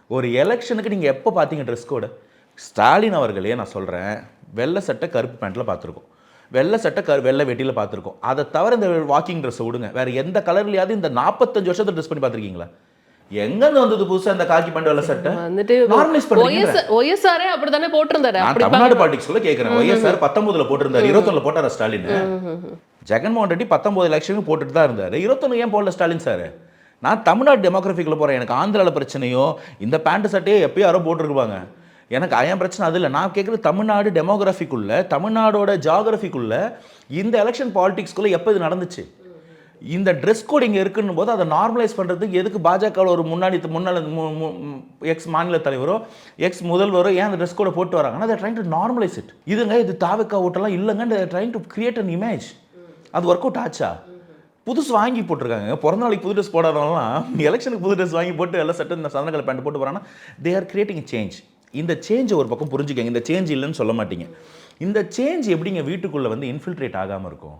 ஒரு எலெக்ஷனுக்கு நீங்கள் எப்போ பார்த்தீங்க ட்ரெஸ் கோடு? ஸ்டாலின் அவர்களே நான் சொல்கிறேன், வெள்ளை சட்டை கருப்பு பேண்ட்டில் பார்த்துருக்கோம், வெள்ளை சட்டை வெள்ளை வெட்டியில் பார்த்துருக்கோம். அதை தவிர இந்த வாக்கிங் ட்ரெஸ்ஸை விடுங்க, வேறு எந்த கலர்லையாவது இந்த 45 வருஷத்தை ட்ரெஸ் பண்ணி பார்த்துருக்கீங்களா? எங்கன்னு வந்தது புதுசா இந்த காக்கி பேண்ட் வெள்ளை சட்டை? வந்துட்டு நார்மலைஸ் பண்ணுங்க. ஒய்எஸ்ஆரே அப்படித்தானே போட்டிருந்தாரு. நான் தமிழ்நாடு பாலிடிக்ஸ்ல கேட்கிறேன். ஒய்எஸ்ஆர் 19ல போட்டிருந்தாரு, 21ல போட்டாரா ஸ்டாலின்? ஜெகன்மோகன் ரெட்டி 19 எலெக்ஷனுக்கு போட்டுட்டு தான் இருந்தாரு, 21 ஏன் போடல ஸ்டாலின் சார்? நான் தமிழ்நாடு டெமோகிராஃபிக்கில் போகிறேன். எனக்கு ஆந்திராவில் பிரச்சனையோ இந்த பேண்ட் சட்டையோ எப்பயும் யாரோ போட்டிருக்குவாங்க. எனக்கு ஐயம் பிரச்சனை அது இல்லை. நான் கேட்குறது தமிழ்நாடு டெமோகிராஃபிக்குள்ள, தமிழ்நாடோட ஜியாகிரபிக்குள்ள இந்த எலெக்ஷன் பாலிடிக்ஸ்குள்ளே எப்போ இது நடந்துச்சு? இந்த ட்ரெஸ் கோட் இங்கே இருக்குன்னு போது அதை நார்மலைஸ் பண்ணுறதுக்கு எதுக்கு பாஜகவில் ஒரு முன்னாள் எக்ஸ் மாநில தலைவரோ எக்ஸ் முதல்வரோ ஏன் அந்த ட்ரெஸ் கோடை போட்டு வராங்கன்னா அதை ட்ரைங் டு நார்மலைஸ் இட். இதுங்க இது தாவக்கா ஓட்டெல்லாம் இல்லைங்க, trying to create an image. அது ஒர்க் அவுட் ஆச்சா? புதுசு வாங்கி போட்டிருக்காங்க. பிறந்த நாளைக்கு புது ட்ரெஸ் போடாதவங்களாம் எலெக்ஷனுக்கு புது ட்ரெஸ் வாங்கி போட்டு எல்லாம் சட்டை இந்த சந்தன கலர் பேண்ட் போட்டு போகிறாங்கன்னா தே ஆர் கிரியேட்டிங் சேஞ்ச். இந்த சேஞ்சை ஒரு பக்கம் புரிஞ்சுக்கங்க. இந்த சேஞ்ச் இல்லைன்னு சொல்ல மாட்டீங்க. இந்த சேஞ்ச் எப்படிங்க வீட்டுக்குள்ளே வந்து இன்ஃபில்ட்ரேட் ஆகாமல் இருக்கும்?